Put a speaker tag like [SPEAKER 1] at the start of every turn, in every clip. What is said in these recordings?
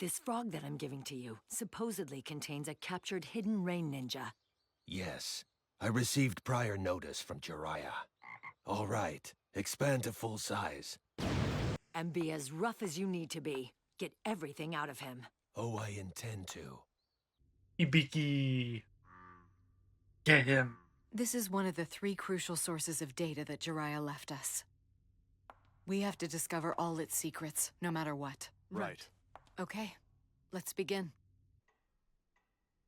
[SPEAKER 1] This frog that I'm giving to you supposedly contains a captured hidden rain ninja.
[SPEAKER 2] Yes, I received prior notice from Jiraiya. All right, expand to full size.
[SPEAKER 1] And be as rough as you need to be. Get everything out of him.
[SPEAKER 2] Oh, I intend to.
[SPEAKER 3] Ibiki. Get him.
[SPEAKER 4] This is one of the 3 crucial sources of data that Jiraiya left us. We have to discover all its secrets, no matter what.
[SPEAKER 5] Right.
[SPEAKER 4] Okay, let's begin.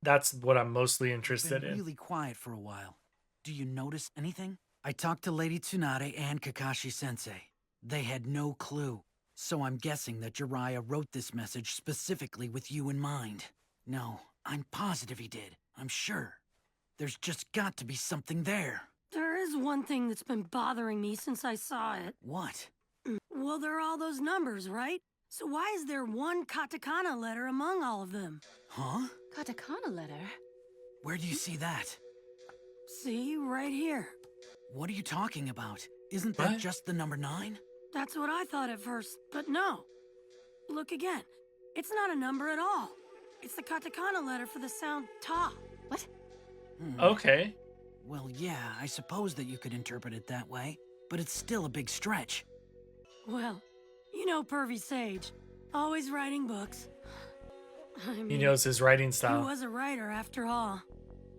[SPEAKER 3] That's what I'm mostly interested
[SPEAKER 6] Been
[SPEAKER 3] in.
[SPEAKER 6] really quiet for a while. Do you notice anything? I talked to Lady Tsunade and Kakashi-sensei. They had no clue. So I'm guessing that Jiraiya wrote this message specifically with you in mind. No, I'm positive he did. I'm sure. There's just got to be something there.
[SPEAKER 7] There is one thing that's been bothering me since I saw it.
[SPEAKER 6] What?
[SPEAKER 7] Well, there are all those numbers, right? So why is there one katakana letter among all of them?
[SPEAKER 6] Huh?
[SPEAKER 4] Katakana letter?
[SPEAKER 6] Where do you see that?
[SPEAKER 7] See, right here.
[SPEAKER 6] What are you talking about? Isn't that
[SPEAKER 3] What?
[SPEAKER 6] just the number 9?
[SPEAKER 7] That's what I thought at first, but no. Look again. It's not a number at all. It's the katakana letter for the sound ta.
[SPEAKER 4] What?
[SPEAKER 3] Okay.
[SPEAKER 6] Well, yeah, I suppose that you could interpret it that way, but it's still a big stretch.
[SPEAKER 7] Well, you know Pervy Sage. Always writing books. I mean,
[SPEAKER 3] He knows his writing
[SPEAKER 7] he
[SPEAKER 3] style.
[SPEAKER 7] was a writer after all.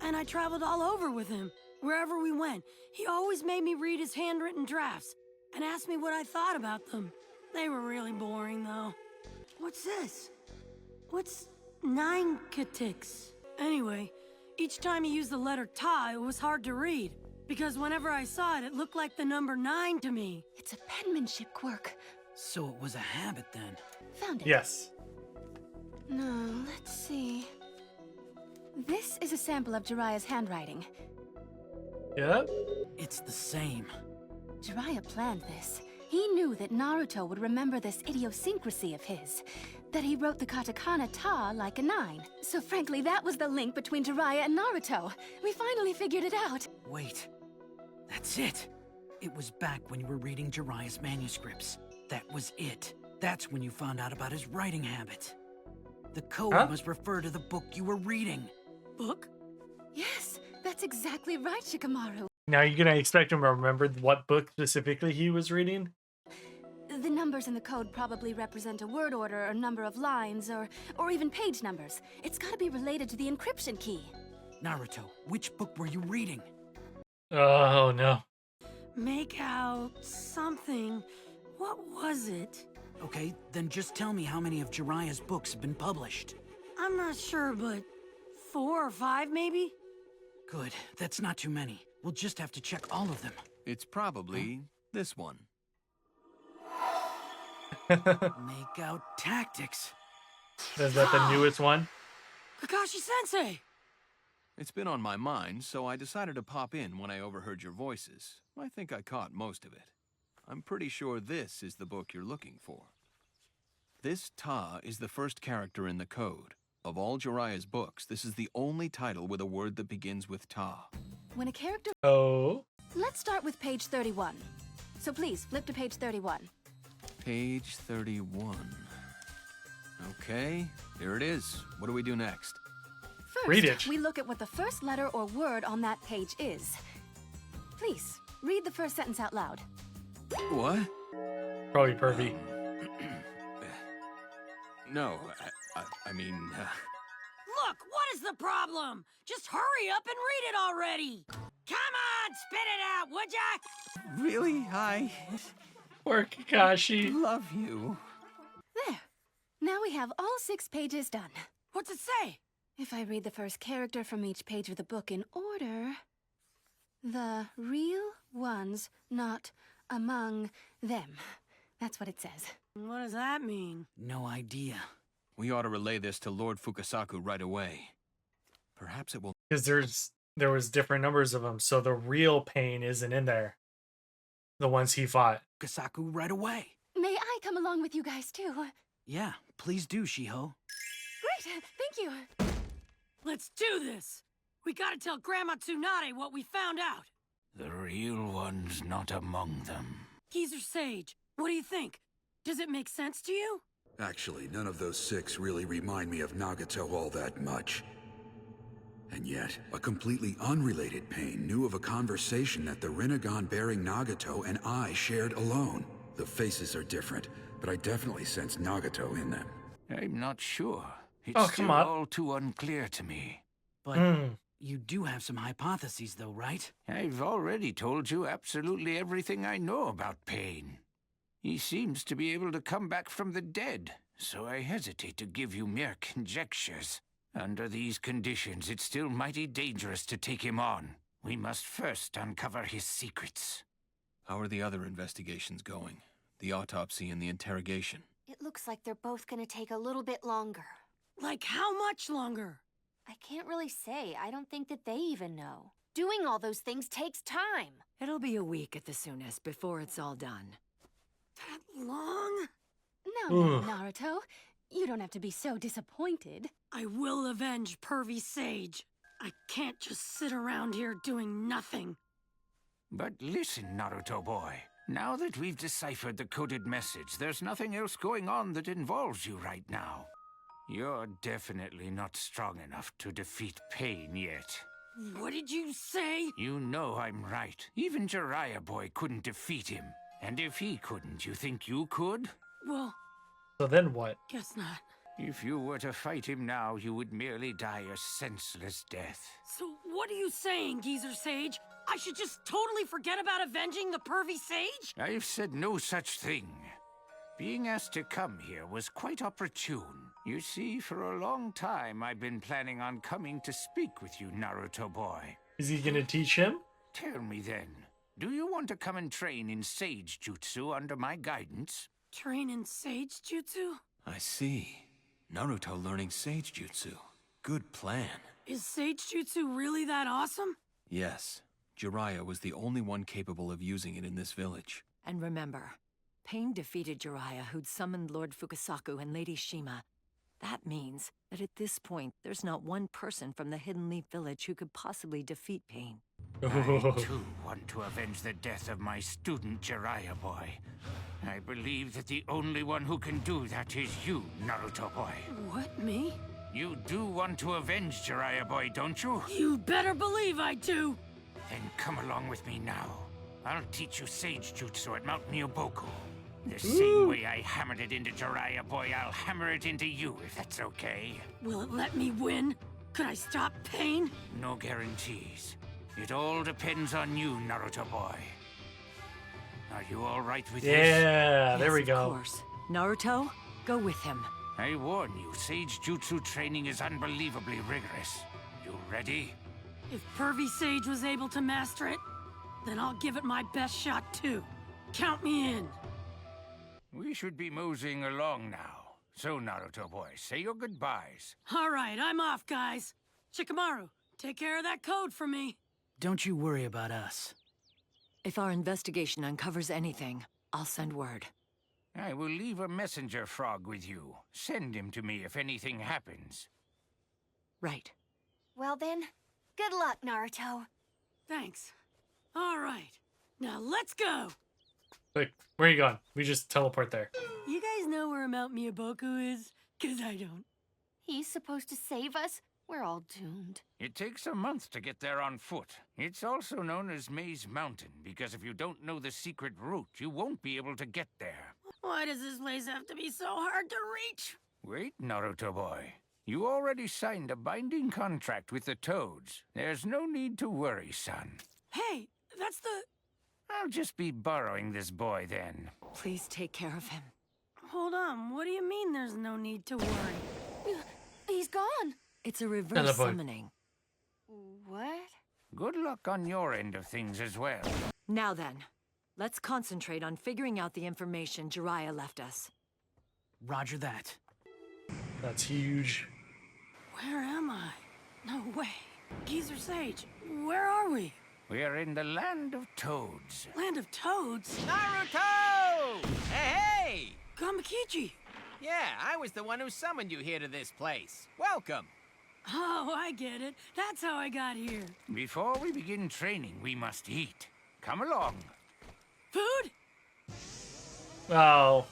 [SPEAKER 7] And I traveled all over with him. Wherever we went, he always made me read his handwritten drafts and asked me what I thought about them. They were really boring, though. What's this? What's 9 katix? Anyway, each time he used the letter ta, it was hard to read. Because whenever I saw it, it looked like the number 9 to me.
[SPEAKER 4] It's a penmanship quirk.
[SPEAKER 6] So it was a habit then.
[SPEAKER 4] Found it.
[SPEAKER 3] Yes.
[SPEAKER 4] No, let's see. This is a sample of Jiraiya's handwriting.
[SPEAKER 3] Yep.
[SPEAKER 6] It's the same.
[SPEAKER 4] Jiraiya planned this. He knew that Naruto would remember this idiosyncrasy of his. That he wrote the katakana ta like a 9. So frankly, that was the link between Jiraiya and Naruto. We finally figured it out.
[SPEAKER 6] Wait. That's it. It was back when you were reading Jiraiya's manuscripts. That was it. That's when you found out about his writing habit. The code
[SPEAKER 3] Huh?
[SPEAKER 6] must refer to the book you were reading.
[SPEAKER 7] Book?
[SPEAKER 4] Yes, that's exactly right, Shikamaru.
[SPEAKER 3] Now you're gonna expect him to remember what book specifically he was reading?
[SPEAKER 4] The numbers in the code probably represent a word order or number of lines or even page numbers. It's gotta be related to the encryption key.
[SPEAKER 6] Naruto, which book were you reading?
[SPEAKER 3] Oh no.
[SPEAKER 7] Make out something. What was it?
[SPEAKER 6] Okay, then just tell me how many of Jiraiya's books have been published.
[SPEAKER 7] I'm not sure, but 4 or 5 maybe?
[SPEAKER 6] Good, that's not too many. We'll just have to check all of them.
[SPEAKER 5] It's probably this one.
[SPEAKER 6] Make out tactics.
[SPEAKER 3] Is that the newest one?
[SPEAKER 7] Kakashi-sensei!
[SPEAKER 5] It's been on my mind, so I decided to pop in when I overheard your voices. I think I caught most of it. I'm pretty sure this is the book you're looking for. This Ta is the first character in the code. Of all Jiraiya's books, this is the only title with a word that begins with Ta.
[SPEAKER 4] When a character...
[SPEAKER 3] Oh.
[SPEAKER 4] Let's start with page 31. So please, flip to page 31.
[SPEAKER 5] Page 31. Okay, here it is. What do we do next?
[SPEAKER 4] First,
[SPEAKER 3] Read it.
[SPEAKER 4] we look at what the first letter or word on that page is. Please, read the first sentence out loud.
[SPEAKER 5] What?
[SPEAKER 3] Probably pervy.
[SPEAKER 5] No, I mean...
[SPEAKER 7] Look, what is the problem? Just hurry up and read it already! Come on, spit it out, would ya?
[SPEAKER 5] Really? I
[SPEAKER 3] Poor Kakashi.
[SPEAKER 5] love you.
[SPEAKER 4] There. Now we have all 6 pages done.
[SPEAKER 7] What's it say?
[SPEAKER 4] If I read the first character from each page of the book in order... The real ones not among them. That's what it says.
[SPEAKER 7] What does that mean?
[SPEAKER 6] No idea.
[SPEAKER 5] We ought to relay this to Lord Fukasaku right away. Perhaps it will...
[SPEAKER 3] Because there was different numbers of them, so the real pain isn't in there. The ones he fought.
[SPEAKER 6] Kasaku right away.
[SPEAKER 4] May I come along with you guys too?
[SPEAKER 6] Yeah, please do, Shiho.
[SPEAKER 4] Great, thank you.
[SPEAKER 7] Let's do this! We gotta tell Grandma Tsunade what we found out!
[SPEAKER 2] The real one's not among them.
[SPEAKER 7] Geezer Sage, what do you think? Does it make sense to you?
[SPEAKER 8] Actually, none of those 6 really remind me of Nagato all that much. And yet, a completely unrelated Pain knew of a conversation that the Rinnegan bearing Nagato and I shared alone. The faces are different, but I definitely sense Nagato in them.
[SPEAKER 5] I'm not sure. It's
[SPEAKER 3] Oh, come
[SPEAKER 5] still
[SPEAKER 3] on.
[SPEAKER 5] all too unclear to me.
[SPEAKER 6] But you do have some hypotheses, though, right?
[SPEAKER 5] I've already told you absolutely everything I know about Pain. He seems to be able to come back from the dead, so I hesitate to give you mere conjectures. Under these conditions, it's still mighty dangerous to take him on. We must first uncover his secrets. How are the other investigations going? The autopsy and the interrogation?
[SPEAKER 9] It looks like they're both gonna take a little bit longer.
[SPEAKER 7] Like how much longer?
[SPEAKER 9] I can't really say. I don't think that they even know. Doing all those things takes time.
[SPEAKER 1] It'll be a week at the soonest before it's all done.
[SPEAKER 7] That long?
[SPEAKER 4] No, Naruto. You don't have to be so disappointed.
[SPEAKER 7] I will avenge Pervy Sage. I can't just sit around here doing nothing.
[SPEAKER 5] But listen, Naruto boy. Now that we've deciphered the coded message, there's nothing else going on that involves you right now. You're definitely not strong enough to defeat Pain yet.
[SPEAKER 7] What did you say?
[SPEAKER 5] You know I'm right. Even Jiraiya boy couldn't defeat him. And if he couldn't, you think you could?
[SPEAKER 7] Well,
[SPEAKER 3] So then what?
[SPEAKER 7] guess not.
[SPEAKER 5] If you were to fight him now, you would merely die a senseless death.
[SPEAKER 7] So what are you saying, Geezer Sage? I should just totally forget about avenging the Pervy Sage?
[SPEAKER 5] I've said no such thing. Being asked to come here was quite opportune. You see, for a long time I've been planning on coming to speak with you, Naruto boy.
[SPEAKER 3] Is he gonna teach him?
[SPEAKER 5] Tell me then, do you want to come and train in Sage Jutsu under my guidance?
[SPEAKER 7] Train in Sage Jutsu?
[SPEAKER 2] I see. Naruto learning Sage Jutsu. Good plan.
[SPEAKER 7] Is Sage Jutsu really that awesome?
[SPEAKER 2] Yes. Jiraiya was the only one capable of using it in this village.
[SPEAKER 1] And remember, Pain defeated Jiraiya, who'd summoned Lord Fukasaku and Lady Shima. That means that at this point, there's not one person from the Hidden Leaf Village who could possibly defeat Pain.
[SPEAKER 5] I, too, want to avenge the death of my student Jiraiya boy. I believe that the only one who can do that is you, Naruto boy.
[SPEAKER 7] What, me?
[SPEAKER 5] You do want to avenge Jiraiya boy, don't you?
[SPEAKER 7] You better believe I do!
[SPEAKER 5] Then come along with me now. I'll teach you Sage Jutsu at Mount Myoboku. The same way I hammered it into Jiraiya boy, I'll hammer it into you, if that's okay.
[SPEAKER 7] Will it let me win? Could I stop Pain?
[SPEAKER 5] No guarantees. It all depends on you, Naruto boy. Are you all right with this?
[SPEAKER 3] Yeah, there we
[SPEAKER 1] Yes,
[SPEAKER 3] go.
[SPEAKER 1] Of course. Naruto, go with him.
[SPEAKER 5] I warn you, Sage Jutsu training is unbelievably rigorous. You ready?
[SPEAKER 7] If Pervy Sage was able to master it, then I'll give it my best shot too. Count me in.
[SPEAKER 5] We should be moseying along now. So, Naruto boy, say your goodbyes.
[SPEAKER 7] All right, I'm off, guys. Shikamaru, take care of that code for me.
[SPEAKER 6] Don't you worry about us.
[SPEAKER 1] If our investigation uncovers anything, I'll send word.
[SPEAKER 5] I will leave a messenger frog with you. Send him to me if anything happens.
[SPEAKER 1] Right.
[SPEAKER 9] Well then, good luck, Naruto.
[SPEAKER 7] Thanks. All right, now let's go.
[SPEAKER 3] Like, where are you going? We just teleport there.
[SPEAKER 7] You guys know where Mount Myoboku is? 'Cause I don't.
[SPEAKER 9] He's supposed to save us. We're all doomed.
[SPEAKER 5] It takes a month to get there on foot. It's also known as Maze Mountain, because if you don't know the secret route, you won't be able to get there.
[SPEAKER 7] Why does this place have to be so hard to reach?
[SPEAKER 5] Wait, Naruto boy. You already signed a binding contract with the Toads. There's no need to worry, son.
[SPEAKER 7] Hey, that's the...
[SPEAKER 5] I'll just be borrowing this boy then.
[SPEAKER 1] Please take care of him.
[SPEAKER 7] Hold on, what do you mean there's no need to worry?
[SPEAKER 9] He's gone.
[SPEAKER 1] It's a reverse
[SPEAKER 3] Another boy.
[SPEAKER 1] summoning.
[SPEAKER 9] What?
[SPEAKER 5] Good luck on your end of things as well.
[SPEAKER 1] Now then, let's concentrate on figuring out the information Jiraiya left us.
[SPEAKER 6] Roger that.
[SPEAKER 3] That's huge.
[SPEAKER 7] Where am I? No way. Geezer Sage, where are we?
[SPEAKER 5] We are in the land of toads.
[SPEAKER 7] Land of Toads?
[SPEAKER 10] Naruto! Hey!
[SPEAKER 7] Kamakichi!
[SPEAKER 10] Yeah, I was the one who summoned you here to this place. Welcome.
[SPEAKER 7] Oh, I get it. That's how I got here.
[SPEAKER 5] Before we begin training, we must eat. Come along.
[SPEAKER 7] Food?
[SPEAKER 3] Oh.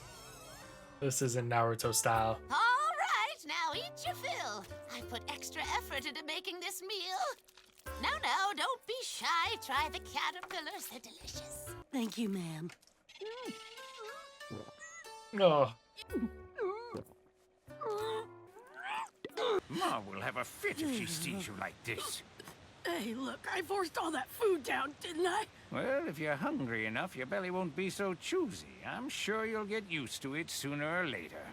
[SPEAKER 3] This isn't Naruto style.
[SPEAKER 11] All right, now eat your fill. I put extra effort into making this meal. No, don't be shy. Try the caterpillars. They're delicious.
[SPEAKER 7] Thank you, ma'am.
[SPEAKER 3] Oh,
[SPEAKER 10] Ma will have a fit if she sees you like this.
[SPEAKER 7] Hey, look, I forced all that food down, didn't I?
[SPEAKER 10] Well, if you're hungry enough, your belly won't be so choosy. I'm sure you'll get used to it sooner or later.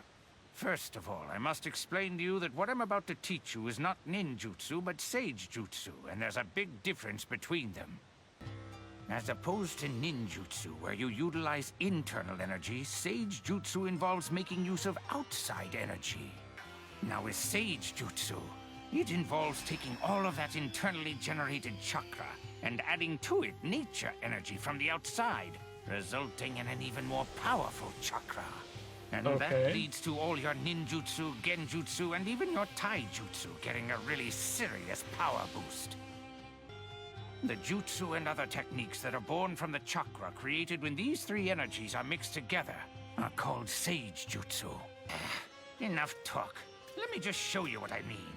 [SPEAKER 10] First of all, I must explain to you that what I'm about to teach you is not ninjutsu, but sage jutsu, and there's a big difference between them. As opposed to ninjutsu, where you utilize internal energy, sage jutsu involves making use of outside energy. Now with sage jutsu, it involves taking all of that internally generated chakra and adding to it nature energy from the outside, resulting in an even more powerful chakra. And that leads to all your ninjutsu, genjutsu, and even your taijutsu getting a really serious power boost. The jutsu and other techniques that are born from the chakra created when these three energies are mixed together are called sage jutsu. Enough talk. Let me just show you what I mean.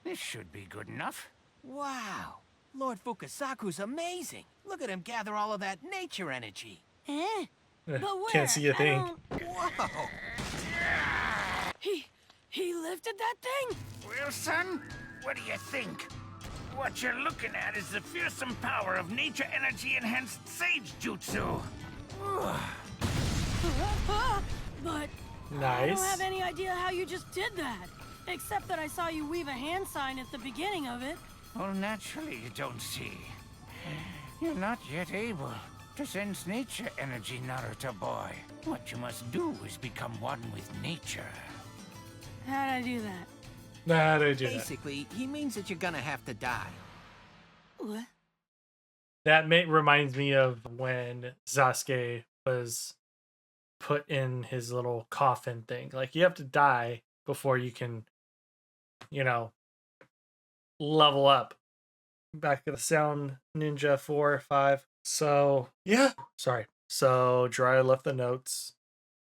[SPEAKER 10] This should be good enough.
[SPEAKER 12] Wow. Lord Fukasaku's amazing. Look at him gather all of that nature energy.
[SPEAKER 7] Eh? But where?
[SPEAKER 3] can't see a thing.
[SPEAKER 12] Whoa.
[SPEAKER 7] He lifted that thing?
[SPEAKER 10] Well, son, what do you think? What you're looking at is the fearsome power of nature energy-enhanced sage jutsu.
[SPEAKER 7] But
[SPEAKER 3] Nice.
[SPEAKER 7] I don't have any idea how you just did that. Except that I saw you weave a hand sign at the beginning of it.
[SPEAKER 10] Well, naturally you don't see. You're not yet able to sense nature energy, Naruto boy. What you must do is become one with nature.
[SPEAKER 7] How'd I do that?
[SPEAKER 3] Nah, they do that.
[SPEAKER 12] Basically, he means that you're gonna have to die.
[SPEAKER 7] What?
[SPEAKER 3] That reminds me of when Sasuke was put in his little coffin thing. Like, you have to die before you can, level up. Back at the Sound Ninja 4 or 5. So, yeah. Sorry. So, Jiraiya left the notes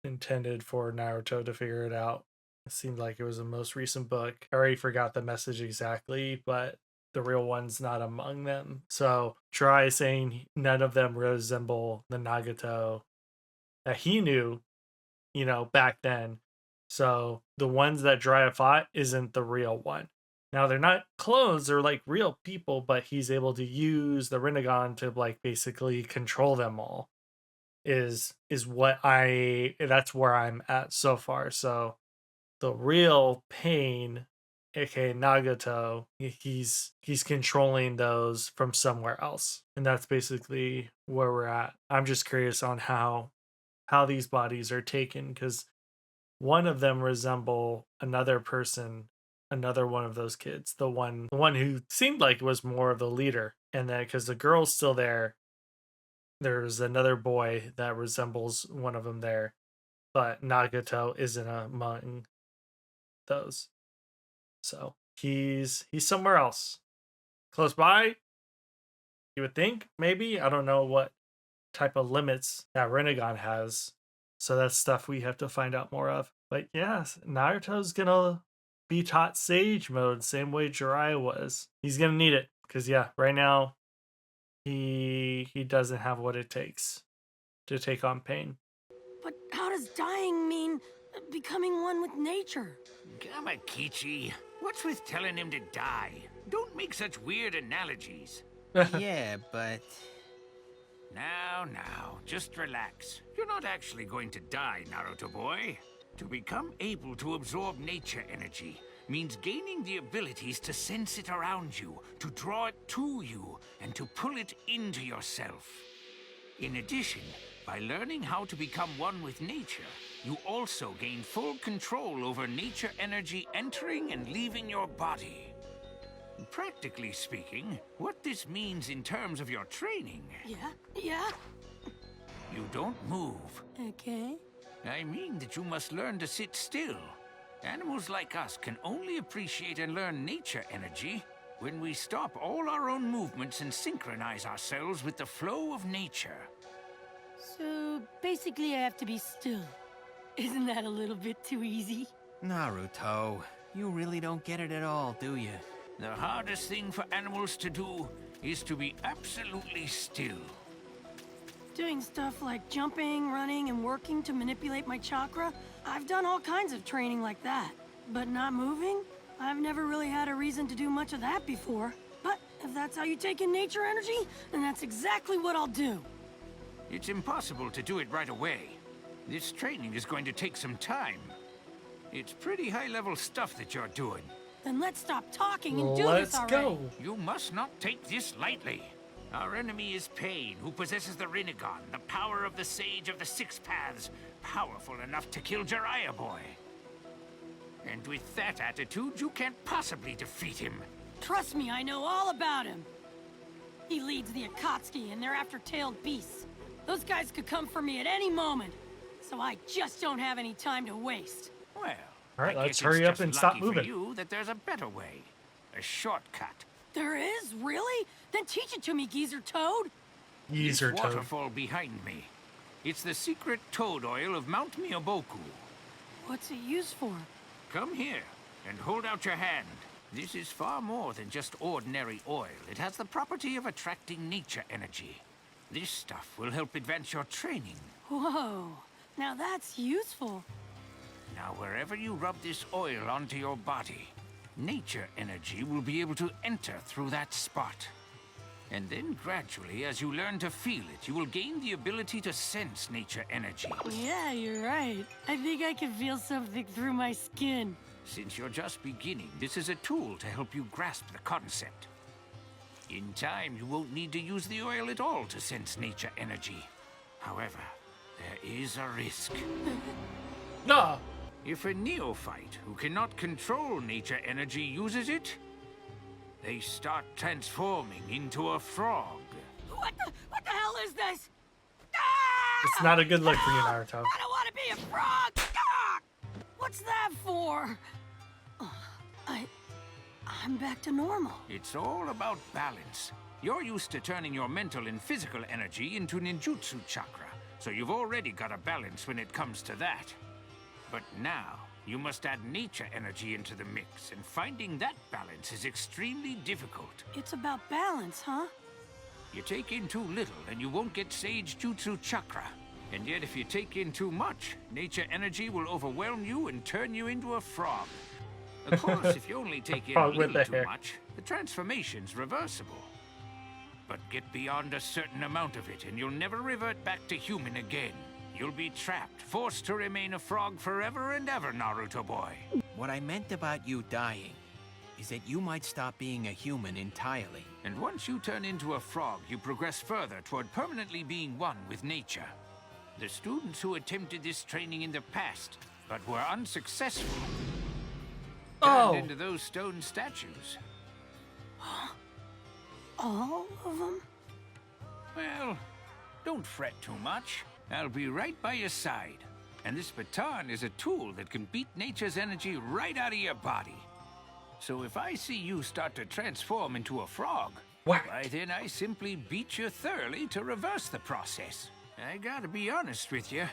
[SPEAKER 3] intended for Naruto to figure it out. It seemed like it was the most recent book. I already forgot the message exactly, but the real one's not among them. So, Jiraiya saying none of them resemble the Nagato that he knew, back then. So, the ones that Jiraiya fought isn't the real one. Now, they're not clones, they're like real people, but he's able to use the Rinnegan to basically control them all. That's where I'm at so far. So the real Pain, aka Nagato, he's controlling those from somewhere else. And that's basically where we're at. I'm just curious on how these bodies are taken, because one of them resemble another person, another one of those kids, the one who seemed like was more of the leader. And then because the girl's still there's another boy that resembles one of them there, but Nagato isn't among those. So he's somewhere else, close by, you would think. Maybe, I don't know what type of limits that Rinnegan has, so that's stuff we have to find out more of. But yes, Naruto's gonna be taught Sage mode, same way Jiraiya was. He's gonna need it, because right now he doesn't have what it takes to take on Pain.
[SPEAKER 7] But how does dying mean becoming one with nature?
[SPEAKER 10] Gamakichi, what's with telling him to die? Don't make such weird analogies.
[SPEAKER 12] Yeah, but...
[SPEAKER 10] Now, just relax. You're not actually going to die, Naruto boy. To become able to absorb nature energy means gaining the abilities to sense it around you, to draw it to you, and to pull it into yourself. In addition, by learning how to become one with nature, you also gain full control over nature energy entering and leaving your body. Practically speaking, what this means in terms of your training...
[SPEAKER 7] Yeah?
[SPEAKER 10] You don't move.
[SPEAKER 7] Okay.
[SPEAKER 10] I mean that you must learn to sit still. Animals like us can only appreciate and learn nature energy when we stop all our own movements and synchronize ourselves with the flow of nature.
[SPEAKER 7] So, basically I have to be still. Isn't that a little bit too easy?
[SPEAKER 12] Naruto, you really don't get it at all, do you?
[SPEAKER 10] The hardest thing for animals to do is to be absolutely still.
[SPEAKER 7] Doing stuff like jumping, running, and working to manipulate my chakra, I've done all kinds of training like that. But not moving? I've never really had a reason to do much of that before. But if that's how you take in nature energy, then that's exactly what I'll do.
[SPEAKER 10] It's impossible to do it right away. This training is going to take some time. It's pretty high-level stuff that you're doing.
[SPEAKER 7] Then let's stop talking and do
[SPEAKER 3] Let's
[SPEAKER 7] this already.
[SPEAKER 3] go.
[SPEAKER 10] You must not take this lightly. Our enemy is Pain, who possesses the Rinnegan, the power of the Sage of the Six Paths, powerful enough to kill Jiraiya Boy. And with that attitude, you can't possibly defeat him.
[SPEAKER 7] Trust me, I know all about him. He leads the Akatsuki, and they're after tailed beasts. Those guys could come for me at any moment, so I just don't have any time to waste.
[SPEAKER 10] Well,
[SPEAKER 3] All right,
[SPEAKER 10] I
[SPEAKER 3] let's
[SPEAKER 10] guess
[SPEAKER 3] hurry
[SPEAKER 10] it's
[SPEAKER 3] up
[SPEAKER 10] just
[SPEAKER 3] and stop
[SPEAKER 10] lucky
[SPEAKER 3] moving.
[SPEAKER 10] For you that there's a better way, a shortcut.
[SPEAKER 7] There is? Really? Then teach it to me, Geezer Toad.
[SPEAKER 3] Geezer
[SPEAKER 10] This
[SPEAKER 3] Toad.
[SPEAKER 10] waterfall behind me. It's the secret toad oil of Mount Miyaboku.
[SPEAKER 7] What's it used for?
[SPEAKER 10] Come here and hold out your hand. This is far more than just ordinary oil. It has the property of attracting nature energy. This stuff will help advance your training.
[SPEAKER 7] Whoa, now that's useful.
[SPEAKER 10] Now, wherever you rub this oil onto your body, nature energy will be able to enter through that spot. And then gradually, as you learn to feel it, you will gain the ability to sense nature energy.
[SPEAKER 7] Yeah, you're right. I think I can feel something through my skin.
[SPEAKER 10] Since you're just beginning, this is a tool to help you grasp the concept. In time, you won't need to use the oil at all to sense nature energy. However, there is a risk.
[SPEAKER 3] No.
[SPEAKER 10] If a neophyte who cannot control nature energy uses it, they start transforming into a frog.
[SPEAKER 7] What the hell is this?
[SPEAKER 3] It's not a good look for you, Naruto.
[SPEAKER 7] I don't want to be a frog! Ah! What's that for? I'm back to normal.
[SPEAKER 10] It's all about balance. You're used to turning your mental and physical energy into ninjutsu chakra, so you've already got a balance when it comes to that. But now, you must add nature energy into the mix, and finding that balance is extremely difficult.
[SPEAKER 7] It's about balance, huh?
[SPEAKER 10] You take in too little, and you won't get Sage Jutsu Chakra. And yet, if you take in too much, nature energy will overwhelm you and turn you into a frog. Of course, if you only take in a
[SPEAKER 3] Frog with
[SPEAKER 10] little
[SPEAKER 3] the
[SPEAKER 10] too
[SPEAKER 3] hair.
[SPEAKER 10] much, the transformation's reversible. But get beyond a certain amount of it, and you'll never revert back to human again. You'll be trapped, forced to remain a frog forever and ever, Naruto boy.
[SPEAKER 12] What I meant about you dying is that you might stop being a human entirely.
[SPEAKER 10] And once you turn into a frog, you progress further toward permanently being one with nature. The students who attempted this training in the past, but were unsuccessful, turned into those stone statues.
[SPEAKER 7] All of them?
[SPEAKER 10] Well, don't fret too much. I'll be right by your side. And this baton is a tool that can beat nature's energy right out of your body. So if I see you start to transform into a frog, why then I simply beat you thoroughly to reverse the process. I gotta be honest with you.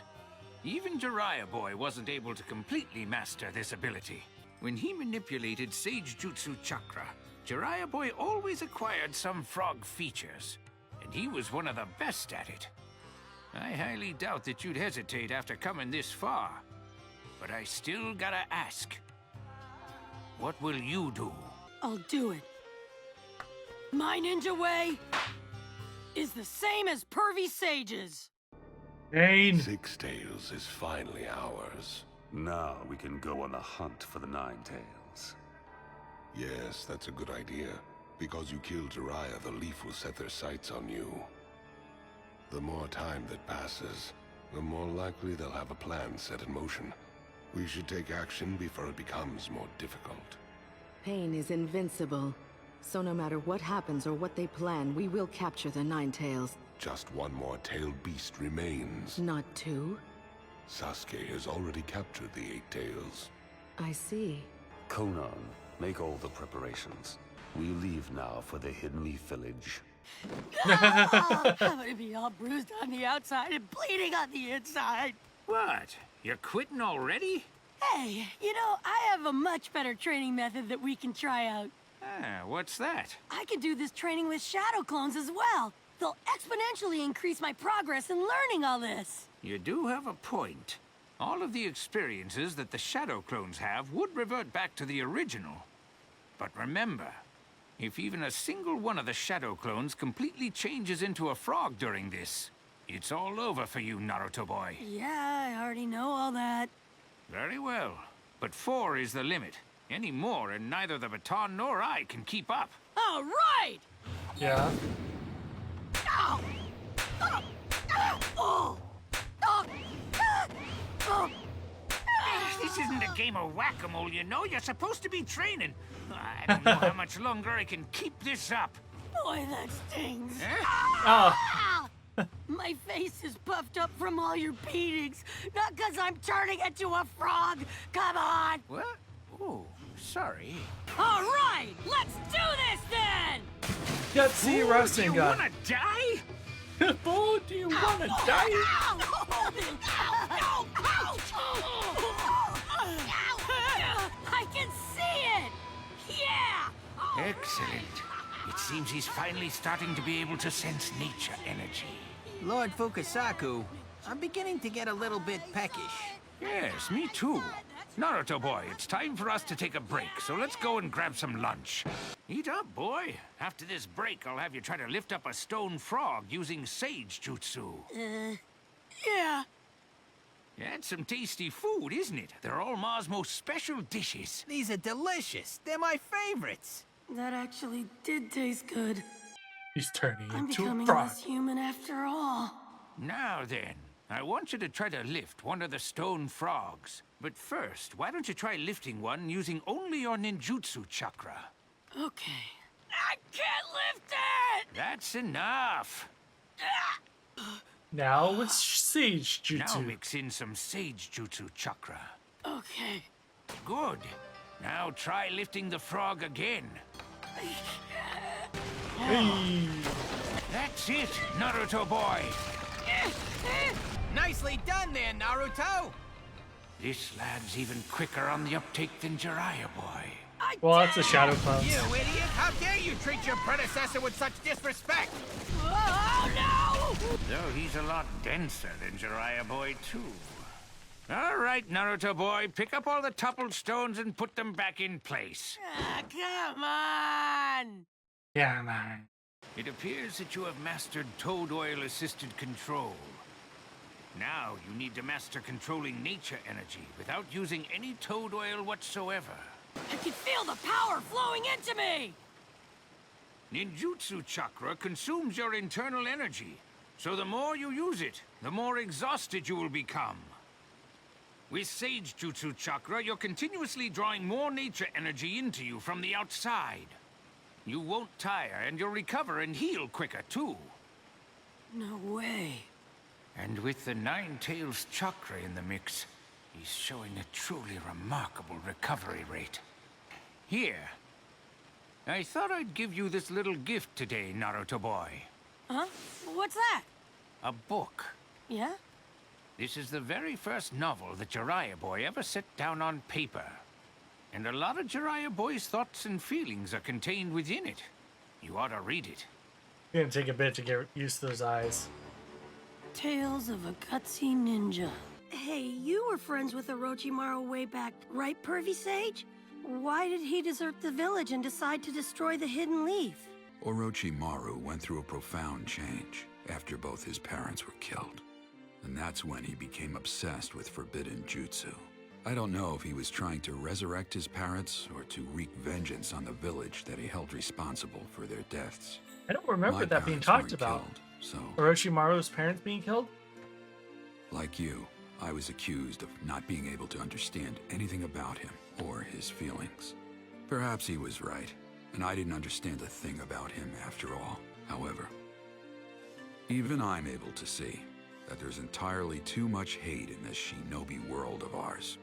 [SPEAKER 10] Even Jiraiya Boy wasn't able to completely master this ability. When he manipulated Sage Jutsu Chakra, Jiraiya Boy always acquired some frog features, and he was one of the best at it. I highly doubt that you'd hesitate after coming this far, but I still gotta ask. What will you do?
[SPEAKER 7] I'll do it. My ninja way is the same as Pervy Sage's.
[SPEAKER 13] Six Tails is finally ours.
[SPEAKER 14] Now we can go on the hunt for the Nine Tails.
[SPEAKER 13] Yes, that's a good idea. Because you killed Jiraiya, the Leaf will set their sights on you. The more time that passes, the more likely they'll have a plan set in motion. We should take action before it becomes more difficult.
[SPEAKER 15] Pain is invincible. So no matter what happens or what they plan, we will capture the Nine Tails.
[SPEAKER 13] Just one more tailed beast remains.
[SPEAKER 15] Not two?
[SPEAKER 13] Sasuke has already captured the 8 tails.
[SPEAKER 15] I see.
[SPEAKER 14] Conan, make all the preparations. We leave now for the Hidden Leaf Village.
[SPEAKER 7] I'm gonna be all bruised on the outside and bleeding on the inside.
[SPEAKER 10] What? You're quitting already?
[SPEAKER 7] Hey, you know, I have a much better training method that we can try out.
[SPEAKER 10] Ah, what's that?
[SPEAKER 7] I can do this training with shadow clones as well. They'll exponentially increase my progress in learning all this.
[SPEAKER 10] You do have a point. All of the experiences that the shadow clones have would revert back to the original. But remember, if even a single one of the shadow clones completely changes into a frog during this, it's all over for you, Naruto boy.
[SPEAKER 7] Yeah, I already know all that.
[SPEAKER 10] Very well. But 4 is the limit. Any more, and neither the baton nor I can keep up.
[SPEAKER 7] All right!
[SPEAKER 3] Yeah.
[SPEAKER 7] Ow! Oh! Oh! Oh! Oh!
[SPEAKER 10] This isn't a game of whack-a-mole, you know. You're supposed to be training. I don't know how much longer I can keep this up.
[SPEAKER 7] Boy, that stings.
[SPEAKER 3] Oh.
[SPEAKER 7] My face is puffed up from all your beatings, not because I'm turning into a frog. Come on!
[SPEAKER 10] What? Oh, sorry.
[SPEAKER 7] All right, let's do this then!
[SPEAKER 3] Gutsy roasting
[SPEAKER 10] you
[SPEAKER 3] gun.
[SPEAKER 10] wanna die?
[SPEAKER 3] Oh, do you wanna die?
[SPEAKER 7] I can see it! Yeah!
[SPEAKER 10] Excellent. It seems he's finally starting to be able to sense nature energy.
[SPEAKER 12] Lord Fukasaku, I'm beginning to get a little bit peckish.
[SPEAKER 10] Yes, me too. Naruto boy, it's time for us to take a break, so let's go and grab some lunch. Eat up, boy. After this break, I'll have you try to lift up a stone frog using sage jutsu.
[SPEAKER 7] Yeah.
[SPEAKER 10] That's some tasty food, isn't it? They're all Ma's most special dishes.
[SPEAKER 12] These are delicious. They're my favorites.
[SPEAKER 7] That actually did taste good.
[SPEAKER 3] He's turning
[SPEAKER 7] I'm
[SPEAKER 3] into a
[SPEAKER 7] becoming
[SPEAKER 3] frog.
[SPEAKER 7] less human after all.
[SPEAKER 10] Now then, I want you to try to lift one of the stone frogs. But first, why don't you try lifting one using only your ninjutsu chakra?
[SPEAKER 7] Okay. I can't lift it!
[SPEAKER 10] That's enough.
[SPEAKER 3] Now with sage
[SPEAKER 10] Now
[SPEAKER 3] jutsu.
[SPEAKER 10] mix in some sage jutsu chakra.
[SPEAKER 7] Okay.
[SPEAKER 10] Good. Now try lifting the frog again.
[SPEAKER 3] Hey.
[SPEAKER 10] That's it, Naruto boy.
[SPEAKER 12] Nicely done there, Naruto.
[SPEAKER 10] This lad's even quicker on the uptake than Jiraiya boy.
[SPEAKER 3] Well, that's a shadow clone.
[SPEAKER 12] You idiot! How dare you treat your predecessor with such disrespect?
[SPEAKER 7] Oh, no!
[SPEAKER 10] Though he's a lot denser than Jiraiya boy, too. All right, Naruto boy, pick up all the toppled stones and put them back in place.
[SPEAKER 7] Come on!
[SPEAKER 3] Yeah, man.
[SPEAKER 10] It appears that you have mastered toad oil-assisted control. Now you need to master controlling nature energy without using any toad oil whatsoever.
[SPEAKER 7] I can feel the power flowing into me!
[SPEAKER 10] Ninjutsu chakra consumes your internal energy, so the more you use it, the more exhausted you will become. With Sage Jutsu chakra, you're continuously drawing more nature energy into you from the outside. You won't tire, and you'll recover and heal quicker, too.
[SPEAKER 7] No way.
[SPEAKER 10] And with the Nine Tails chakra in the mix, he's showing a truly remarkable recovery rate. Here. I thought I'd give you this little gift today, Naruto boy.
[SPEAKER 7] Huh? What's that?
[SPEAKER 10] A book.
[SPEAKER 7] Yeah?
[SPEAKER 10] This is the very first novel that Jiraiya boy ever set down on paper. And a lot of Jiraiya boy's thoughts and feelings are contained within it. You ought to read it.
[SPEAKER 3] It's gonna take a bit to get used to those eyes.
[SPEAKER 7] Tales of a Gutsy Ninja. Hey, you were friends with Orochimaru way back, right, Pervy Sage? Why did he desert the village and decide to destroy the Hidden Leaf?
[SPEAKER 8] Orochimaru went through a profound change after both his parents were killed. And that's when he became obsessed with forbidden jutsu. I don't know if he was trying to resurrect his parents or to wreak vengeance on the village that he held responsible for their deaths.
[SPEAKER 3] I don't remember
[SPEAKER 8] My
[SPEAKER 3] that being
[SPEAKER 8] parents
[SPEAKER 3] talked
[SPEAKER 8] weren't
[SPEAKER 3] about.
[SPEAKER 8] killed, so,
[SPEAKER 3] Orochimaru's parents being killed?
[SPEAKER 8] like you, I was accused of not being able to understand anything about him or his feelings. Perhaps he was right, and I didn't understand a thing about him after all. However, even I'm able to see that there's entirely too much hate in this shinobi world of ours.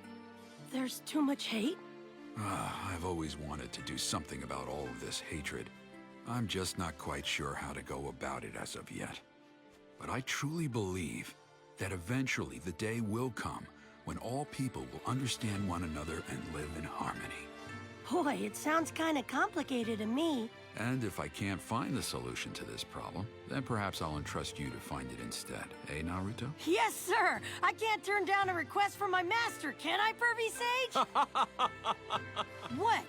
[SPEAKER 7] There's too much hate?
[SPEAKER 8] I've always wanted to do something about all of this hatred. I'm just not quite sure how to go about it as of yet. But I truly believe that eventually the day will come when all people will understand one another and live in harmony.
[SPEAKER 7] Boy, it sounds kind of complicated to me.
[SPEAKER 8] And if I can't find the solution to this problem, then perhaps I'll entrust you to find it instead. Eh, Naruto?
[SPEAKER 7] Yes, sir! I can't turn down a request from my master, can I, Pervy Sage? What?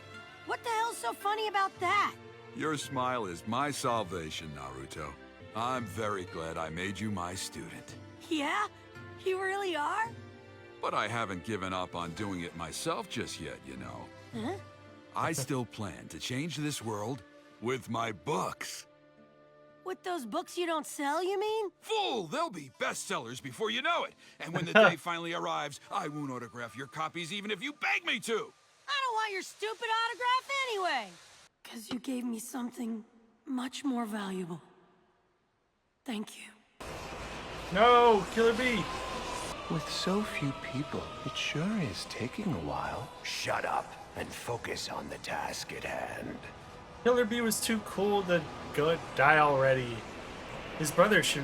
[SPEAKER 7] What the hell's so funny about that?
[SPEAKER 8] Your smile is my salvation, Naruto. I'm very glad I made you my student.
[SPEAKER 7] Yeah? You really are?
[SPEAKER 8] But I haven't given up on doing it myself just yet, you know.
[SPEAKER 7] Huh?
[SPEAKER 8] I still plan to change this world with my books.
[SPEAKER 7] With those books you don't sell, you mean?
[SPEAKER 8] Fool! They'll be bestsellers before you know it. And when the day finally arrives, I won't autograph your copies even if you beg me to.
[SPEAKER 7] I don't want your stupid autograph anyway. 'Cause you gave me something much more valuable. Thank you.
[SPEAKER 3] No, Killer Bee.
[SPEAKER 2] With so few people, it sure is taking a while. Shut up and focus on the task at hand.
[SPEAKER 3] Killer Bee was too cool to go die already. His brother's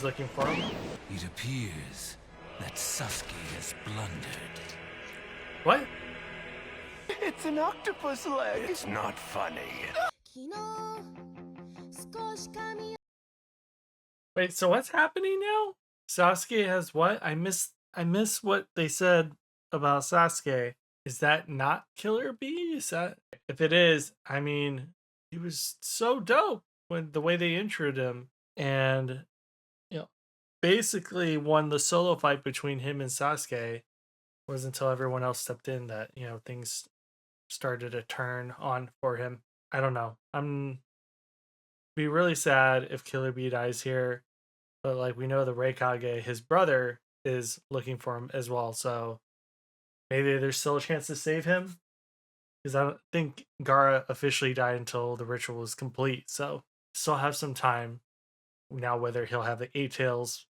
[SPEAKER 3] looking for him.
[SPEAKER 6] It appears that Sasuke has blundered.
[SPEAKER 3] What?
[SPEAKER 2] It's an octopus leg. It's not funny.
[SPEAKER 3] Wait, so what's happening now? Sasuke has what? I miss what they said about Sasuke. Is that not Killer Bee? Is that, if it is, I mean, he was so dope when the way they introed him, and basically won the solo fight between him and Sasuke. It wasn't until everyone else stepped in that, things started to turn on for him. I don't know. I'm be really sad if Killer Bee dies here, but like we know the Raikage, his brother, is looking for him as well, so maybe there's still a chance to save him, because I don't think Gaara officially died until the ritual was complete, so still have some time. Now whether he'll have the 8 tails,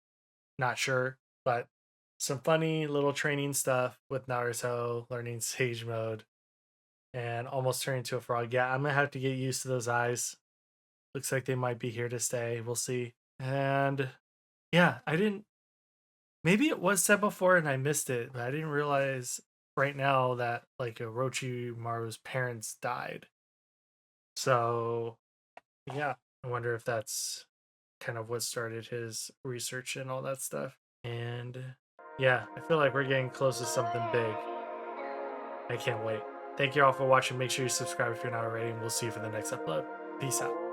[SPEAKER 3] not sure, but some funny little training stuff with Naruto learning Sage Mode and almost turning into a frog. Yeah, I'm gonna have to get used to those eyes. Looks like they might be here to stay. We'll see. And yeah, maybe it was said before and I missed it, but I didn't realize right now that like Orochimaru's parents died. So yeah, I wonder if that's kind of what started his research and all that stuff. And yeah, I feel like we're getting close to something big. I can't wait. Thank you all for watching. Make sure you subscribe if you're not already, and we'll see you for the next upload. Peace out.